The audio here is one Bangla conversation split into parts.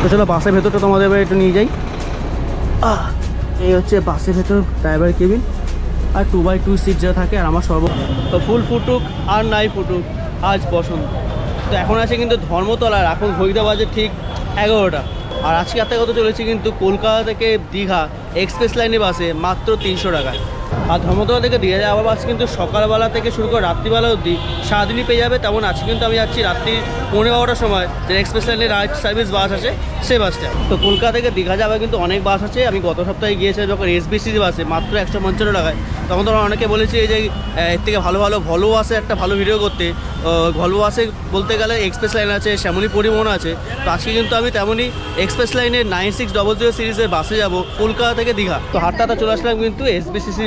তো চলো বাসের ভেতরটা তোমাদের এবার একটু নিয়ে যাই। এই হচ্ছে বাসের ভেতর ড্রাইভার কেবিন, আর 2x2 সিট যা থাকে। আর আমার তো ফুল ফুটুক আর নাই ফুটুক, আজ বসন্ত। তো এখন আছে কিন্তু ধর্মতলার, এখন ঘড়িটা বাজে ঠিক 11টা। আর আজকে একটা কথা চলেছে কিন্তু কলকাতা থেকে দীঘা এক্সপ্রেস লাইনে বাসে মাত্র 300 টাকায়। আর ধর্মতলা থেকে দীঘা যাওয়ার বাস কিন্তু সকালবেলা থেকে শুরু করে রাত্রিবেলা অবধি সারাদিনই পেয়ে যাবে। তেমন আজকে কিন্তু আমি যাচ্ছি রাত্রি 11:15টার সময়, যে এক্সপ্রেস লাইনের রাইট সার্ভিস বাস আছে সেই বাসটা। তো কলকাতা থেকে দীঘা যাওয়া কিন্তু অনেক বাস আছে। আমি গত সপ্তাহে গিয়েছিলাম যখন এসবিসি বাসে মাত্র 155 টাকায়, তখন তোমরা অনেকে বলেছি যে এর থেকে ভালো ভালো ভলভো বাসে একটা ভালো ভিডিও করতে। ভলভো বাসে বলতে গেলে এক্সপ্রেস লাইন আছে, শ্যামলী পরিবহন আছে। তো আজকে কিন্তু আমি তেমনই এক্সপ্রেস লাইনের 9600 সিরিজের বাসে যাব কলকাতা থেকে দীঘা। তো হাটটা চলে আসলাম কিন্তু এসবিসিসি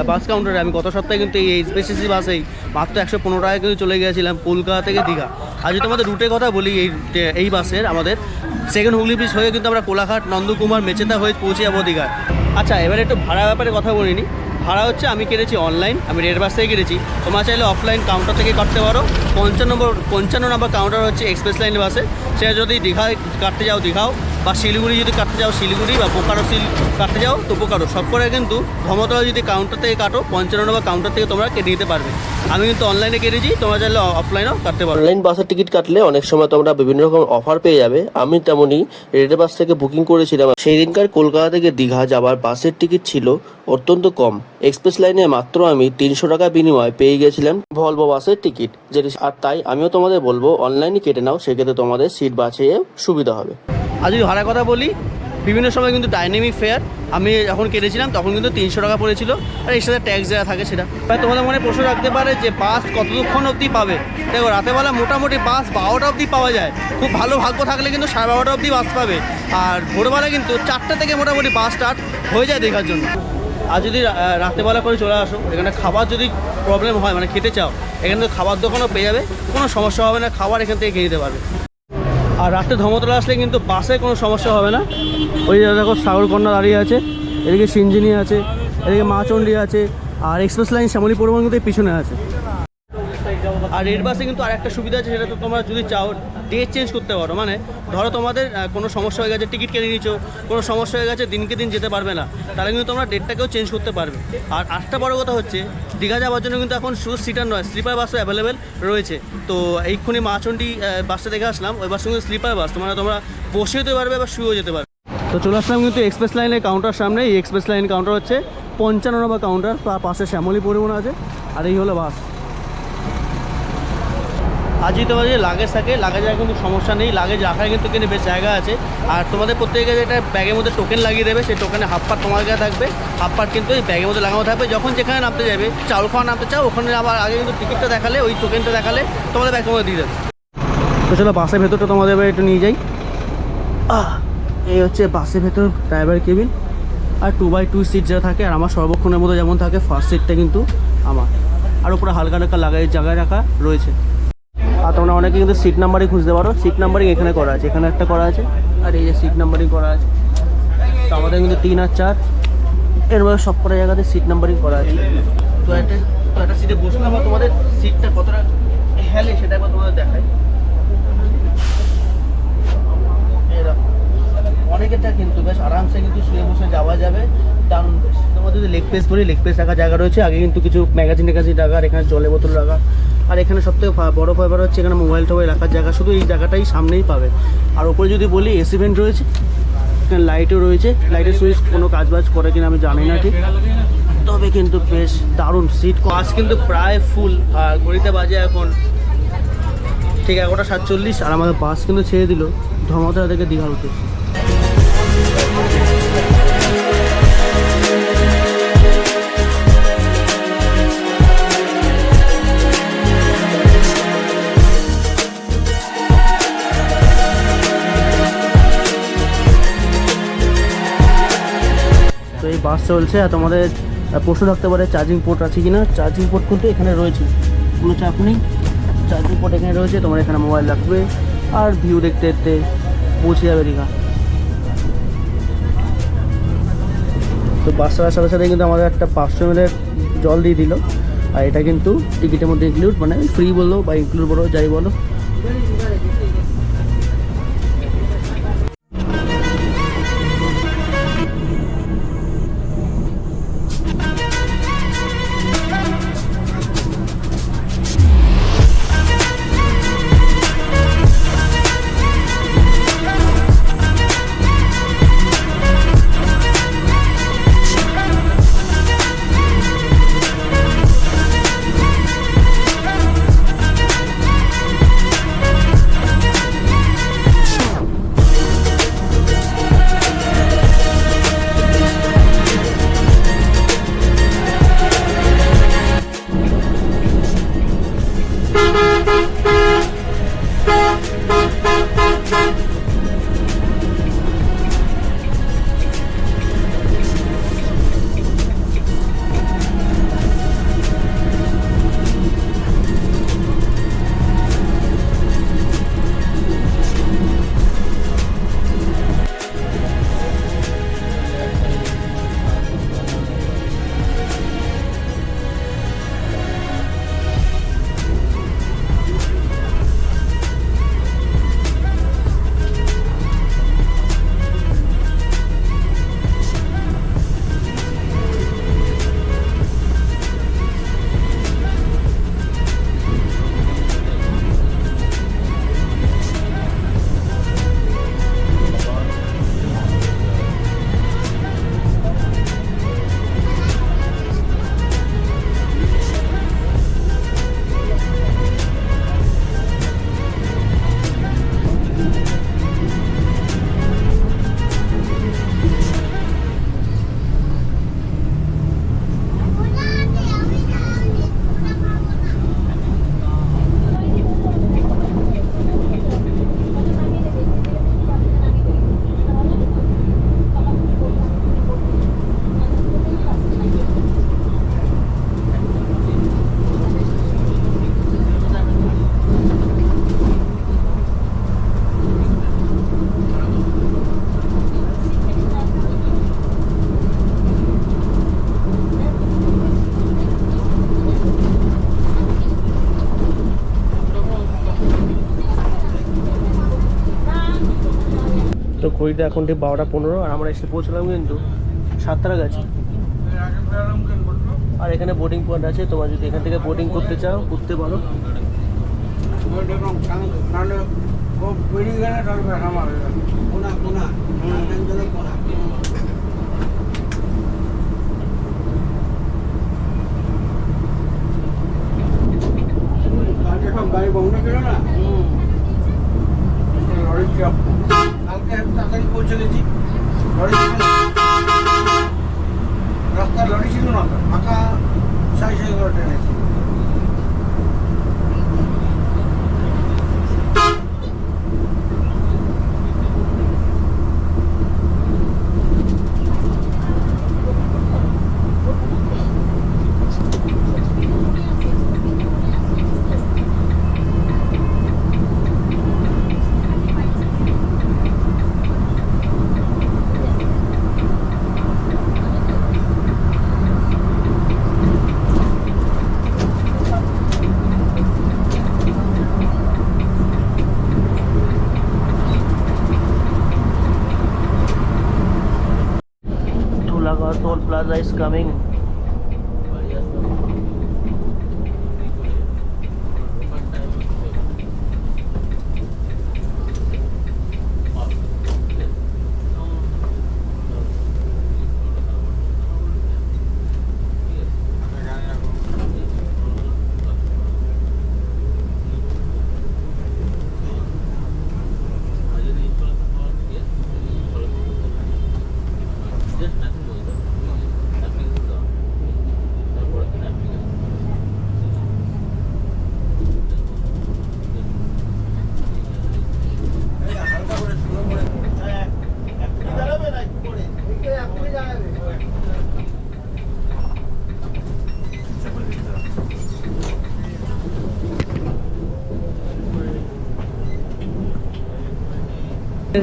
বাস কাউন্টারে। আমি গত সপ্তাহে কিন্তু এই এসবিসিসি বাসেই মাত্র 115 টাকায় কিন্তু চলে গিয়েছিলাম কলকাতা থেকে দীঘা। আর যদি তোমাদের রুটের কথা বলি, এই বাসের আমাদের সেকেন্ড হুগলি ব্রিজ হয়ে কিন্তু আমরা কোলাঘাট, নন্দকুমার, মেচেদা হয়ে পৌঁছে যাবো দীঘায়। আচ্ছা, এবার একটু ভাড়া ব্যাপারে কথা বলিনি। ভাড়া হচ্ছে আমি কেটেছি অনলাইন, আমি রেড বাস থেকে কেটেছি। তোমরা চাইলে অফলাইন কাউন্টার থেকে কাটতে পারো। 55 নম্বর কাউন্টার হচ্ছে এক্সপ্রেস লাইনের বাসে। সেটা যদি দীঘায় কাটতে যাও দীঘাও, বা শিলিগুড়ি যদি কাটতে যাও শিলিগুড়ি, বা বোকারো কাটতে যাও তো বোকারো, সব করে কিন্তু ধর্মতলা যদি কাউন্টার থেকে কাটো 55 নম্বর কাউন্টার থেকে তোমরা কেটে নিতে পারবে। আমি কিন্তু অনলাইনে কেটেছি, তোমরা চাইলে অফলাইনেও কাটতে পারো। অনলাইন বাসের টিকিট কাটলে অনেক সময় তোমরা বিভিন্ন রকম অফার পেয়ে যাবে। আমি তেমনই রেড বাস থেকে বুকিং করেছিলাম। সেই দিনকার কলকাতা থেকে দীঘা যাবার বাসের টিকিট ছিল অত্যন্ত কম। এক্সপ্রেস লাইনে মাত্র আমি 300 টাকা বিনিময়ে পেয়ে গেছিলাম ভলভো বাসের টিকিট। আর তাই আমিও তোমাদের বলবো অনলাইনে কেটে নাও, সেক্ষেত্রে তোমাদের সিট বাঁচিয়ে সুবিধা হবে। আর যদি ভাড়ার কথা বলি, বিভিন্ন সময় কিন্তু ডাইনামিক ফেয়ার আমি যখন কেটেছিলাম তখন কিন্তু 300 টাকা পড়েছিল। আর এর সাথে ট্যাক্স দেওয়া থাকে সেটা। তাই তোমাদের মনে প্রশ্ন রাখতে পারে যে বাস কতক্ষণ অবধি পাবে। দেখো, রাতেবেলা মোটামুটি বাস 12টা অবধি পাওয়া যায়। খুব ভালো ভাগ্য থাকলে কিন্তু 12:30 অবধি বাস পাবে। আর ভোরবেলা কিন্তু 4টা থেকে মোটামুটি বাস স্টার্ট হয়ে যায় দেখার জন্য। আর যদি রাতেবেলা করে চলে আসো, এখানে খাবার যদি প্রবলেম হয়, মানে খেতে চাও, এখানে তো খাবার দোকানও পেয়ে যাবে, কোনো সমস্যা হবে না। খাবার এখান থেকে খেয়ে নিতে পারবে। আর রাত্রে ধর্মতলা আসলে কিন্তু বাসে কোনো সমস্যা হবে না। ওই দেখো সাগরকন্যা দাঁড়িয়ে আছে, এদিকে সিঞ্জিনি আছে, এদিকে মাচণ্ডী আছে, আর এক্সপ্রেস লাইন শ্যামলী পরিবহন কিন্তু পিছনে আছে। আর রেড বাসে কিন্তু আর একটা সুবিধা আছে, সেটা তো তোমরা যদি চাও ডেট চেঞ্জ করতে পারো। মানে ধরো তোমাদের কোনো সমস্যা হয়ে গেছে, টিকিট কেটে নিচ্ছ, কোনো সমস্যা হয়ে গেছে, দিনকে দিন যেতে পারবে না, তাহলে কিন্তু তোমরা ডেটটাকেও চেঞ্জ করতে পারবে। আর আরেকটা বড় কথা হচ্ছে, দীঘা যাওয়ার জন্য কিন্তু এখন শুধু সিটার নয়, স্লিপার বাসও অ্যাভেলেবেল রয়েছে। তো এইক্ষুনি মাচণ্ডী বাসটা দেখে আসলাম, ওই বাসটা কিন্তু স্লিপার বাস, তোমরা বসেও যেতে পারবে বা শুয়েও যেতে পারবে। তো চলে আসলাম কিন্তু এক্সপ্রেস লাইনের কাউন্টার সামনে। এই এক্সপ্রেস লাইন কাউন্টার হচ্ছে 55 নম্বর কাউন্টার, তার পাশে শ্যামলী পরিবহন আছে। আর এই হলো বাস। আর যদি তোমাদের লাগেজ থাকে, লাগেজের কিন্তু সমস্যা নেই, লাগেজ রাখার কিন্তু এখানে বেশ জায়গা আছে। আর তোমাদের প্রত্যেকে একটা ব্যাগের মধ্যে টোকেন লাগিয়ে দেবে, সেই টোকেনে হাফ পার্ট তোমার কাছে থাকবে, হাফ পার্ট কিন্তু এই ব্যাগের মধ্যে লাগানো থাকবে। যখন যেখানে নামতে যাবে, চাউল খাওয়া নামতে চাও, ওখানে আবার আগে কিন্তু টিকিটটা দেখালে, ওই টোকেনটা দেখালে তোমাদের ব্যাগের মধ্যে দিয়ে দেবে। তো চলো বাসের ভেতরটা তোমাদের এবার একটু নিয়ে যাই। এই হচ্ছে বাসের ভেতর ড্রাইভার কেবিন, আর 2x2 সিট যা থাকে। আর আমার সর্বক্ষণের মধ্যে যেমন থাকে, ফার্স্ট সিটটা কিন্তু আমার, আর উপরে হালকা হালকা লাগাই জায়গায় রাখা রয়েছে। আর তোমরা অনেকে কিন্তু সিট নাম্বারিং খুঁজতে পারো। সিট নাম্বারিং এখানে করা আছে, এখানে একটা করা আছে, আর এই যে সিট নাম্বারিং করা আছে। তো আমাদের কিন্তু 3 আর 4 এর মধ্যে সব কটা জায়গাতে সিট নাম্বারিং করা আছে। তো একটা সিটে বসলাম, বা তোমাদের সিটটা কতটা হেলে সেটা একবার তোমাদের দেখায়। অনেকেরটা কিন্তু বেশ আরামসে কিন্তু শুয়ে বসে যাওয়া যাবে, দারুণ বেশ। তোমাদের যদি লেগ পেস বলি, লেগ পেস রাখার জায়গা রয়েছে। আগে কিন্তু কিছু ম্যাগাজিন রাখা, আর এখানে জলের বোতল রাখা। আর এখানে সবথেকে বড় ব্যাপার হচ্ছে এখানে মোবাইল টোবাইল রাখার জায়গা, শুধু এই জায়গাটাই সামনেই পাবে। আর ওপরে যদি বলি এসি ভেন্ট রয়েছে, এখানে লাইটও রয়েছে। লাইটের সুইচ কোনো কাজবাজ করে কিনা আমি জানি না ঠিক, তবে কিন্তু বেশ দারুণ সিট। বাস কিন্তু প্রায় ফুল, আর ঘড়িতে বাজে এখন ঠিক 11:47। আর আমাদের বাস কিন্তু ছেড়ে দিল ধর্মতলা থেকে দীঘার উদ্দেশ্যে। তো এই বাস চলছে। আর তোমাদের প্রশ্ন থাকতে পারে চার্জিং পোর্ট আছে কিনা। চার্জিং পোর্ট কিন্তু এখানে রয়েছে, কোনো চাপ নেই। চার্জিং পোর্ট এখানে রয়েছে, তোমরা এখানে মোবাইল রাখবে আর ভিউ দেখতে দেখতে পৌঁছে যাবে দীঘা। তো বাস ছাড়ার সাথে সাথে কিন্তু আমাদের একটা 500 ml জল দিয়ে দিল। আর এটা কিন্তু টিকিটের মধ্যে ইনক্লুড, মানে ফ্রি বলো বা ইনক্লুড বলো, যাই বলো। ঘড়িতে এখন ঠিক 12:15 আর আমরা এসে পৌঁছলাম কিন্তু 7টার কাছে। আর এখানে বোটিং পয়েন্ট আছে, তোমরা যদি এখান থেকে বোটিং করতে চাও করতে পারো। গাড়ি বন্ধ ছিল না, লরি কালকে তাড়াতাড়ি পৌঁছে গেছি। লরি রাস্তায় লরি ছিল না, ফাঁকা সাই করে ট্রেনেছি। Dhulagarh Toll Plaza is coming.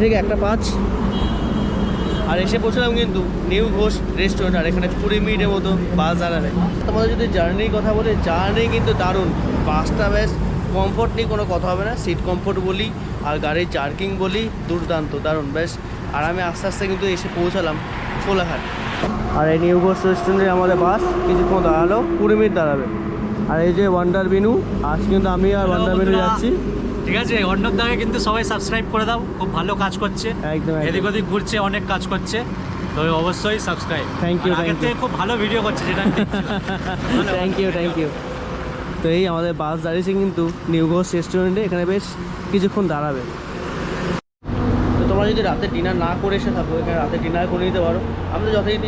থেকে 1:05 আর এসে পৌঁছলাম কিন্তু নিউ ঘোষ রেস্টুরেন্ট। আর এখানে 20 মিনিটের মতো বাস দাঁড়াবে। তোমাদের যদি জার্নির কথা বলে, জার্নি কিন্তু দারুণ। বাসটা বেশ কমফোর্ট নিয়ে কোনো কথা হবে না, সিট কমফোর্ট বলি আর গাড়ির জার্কিং বলি দুর্দান্ত, দারুণ বেশ। আর আমি আস্তে আস্তে কিন্তু এসে পৌঁছালাম কোলাঘাট। আর এই নিউ ঘোষ রেস্টুরেন্টে আমাদের বাস কিছুক্ষণ দাঁড়ালো, 20 মিনিট দাঁড়াবে। আর এই যে ওয়ান্ডার বিনু, আজ কিন্তু আমি আর ওয়ান্ডার বিনু যাচ্ছি। ঠিক আছে, অর্ণব দাকে কিন্তু সবাই সাবস্ক্রাইব করে দাও, খুব ভালো কাজ করছে, একদম এদিক ওদিক ঘুরছে, অনেক কাজ করছে, তো অবশ্যই সাবস্ক্রাইব। থ্যাংক ইউ, আগের থেকে খুব ভালো ভিডিও করছে, যেটা আমি দেখছিলাম। Thank you. তো এই আমাদের বাস দাঁড়িয়েছে কিন্তু নিউ ঘোষ রেস্টুরেন্টে, এখানে বেশ কিছুক্ষণ দাঁড়াবে। তো তোমরা যদি রাতে ডিনার না করে এসে থাকো, এখানে রাতে ডিনার করে নিতে পারো। আমি তো যথারীতি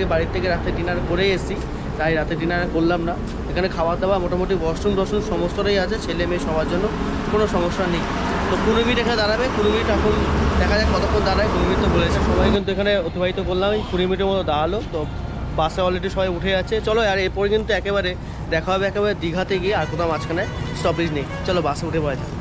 বাড়ির থেকে রাতে ডিনার করেই এসেছি, তাই রাতে ডিনার করলাম না। এখানে খাওয়া দাওয়া মোটামুটি ওয়াশরুম সমস্তটাই আছে, ছেলে মেয়ে সবার জন্য, কোনো সমস্যা নেই। তো 20 মিনিট এখানে দাঁড়াবে, 20 মিনিট এখন দেখা যাক কতক্ষণ দাঁড়ায়। 20 মিনিট তো বলেছে, সবাই কিন্তু এখানে অতিবাহিত করলাম। এই 20 মিনিটের মতো দাঁড়ালো। তো বাসে অলরেডি সবাই উঠে আছে। চলো আর এরপরে কিন্তু একেবারে দেখা হবে একেবারে দীঘাতে গিয়ে, আর কোথাও মাঝখানে স্টপেজ নেই। চলো বাসে উঠে পড়া যাক।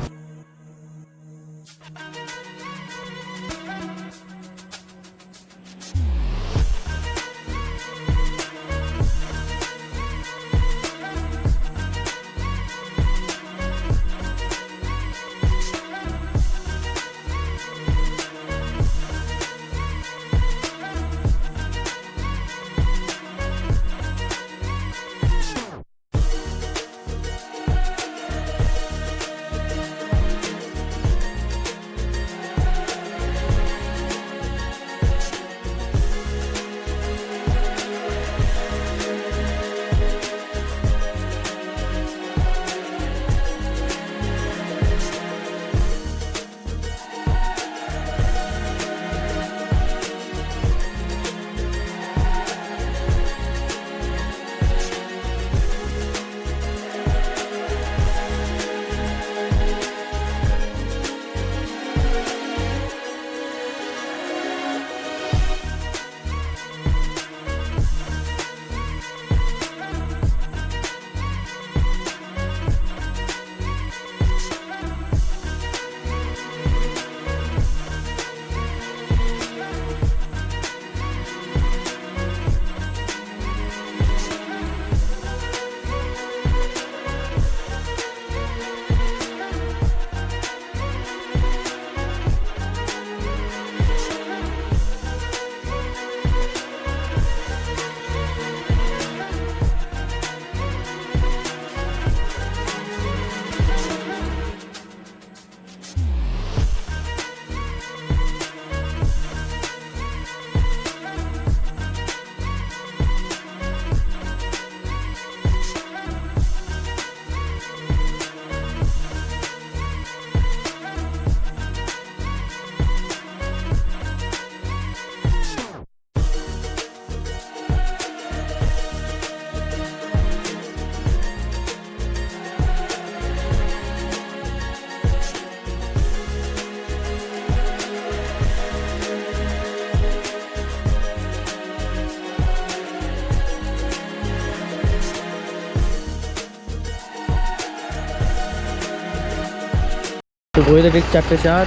তো ঘড়িতে ঠিক 4:04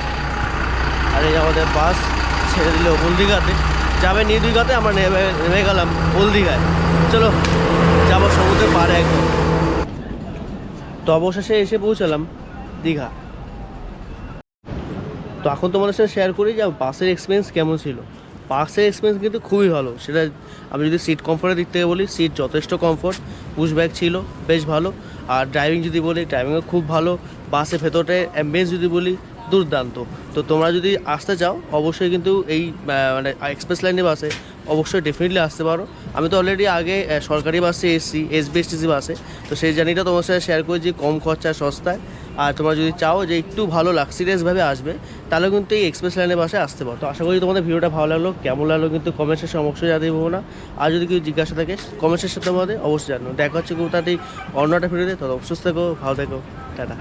আর এই আমাদের বাস ছেড়ে দিল ওল দীঘাতে, যাবে নিউ দীঘাতে, আমরা নেমে গেলাম ওল দীঘায়। চলো যাবো সমুদ্রের পাড়ে একদম। তো অবশেষে এসে পৌঁছালাম দীঘা। তো এখন তোমাদের সাথে শেয়ার করি যে বাসের এক্সপিরিয়েন্স কেমন ছিল। বাসের এক্সপিরিয়েন্স কিন্তু খুবই ভালো। সেটা আমি যদি সিট কমফোর্টের দিক থেকে বলি, সিট যথেষ্ট কমফোর্ট, পুশ ব্যাগ ছিল বেশ ভালো। আর ড্রাইভিং যদি বলি, ড্রাইভিংও খুব ভালো। বাসের ভেতরে অ্যাম্বিয়েন্স যদি বলি, দুর্দান্ত। তো তোমরা যদি আসতে চাও অবশ্যই কিন্তু এই মানে এক্সপ্রেস লাইনে বাসে অবশ্যই ডেফিনেটলি আসতে পারো। আমি তো অলরেডি আগে সরকারি বাসে এসেছি, এসবিএসটিসি বাসে, তো সেই জার্নিটা তোমার সাথে শেয়ার করেছি কম খরচা সস্তায়। আর তোমরা যদি চাও যে একটু ভালো লাক্সারিয়াসভাবে আসবে, তাহলে কিন্তু এই এক্সপ্রেস লাইনের বাসে আসতে পারো। তো আশা করি তোমাদের ভিডিওটা ভালো লাগলো, কেমন লাগলো কিন্তু কমেন্ট সেকশনে অবশ্যই জানাতে পারবো না। আর যদি কেউ জিজ্ঞাসা থাকে কমেন্ট সেকশনের মধ্যে অবশ্যই জানো। দেখা হচ্ছে কোথাতেই অন্য একটা ভিডিওতে। তত সুস্থ থেকো, ভালো থেকো, টাটা।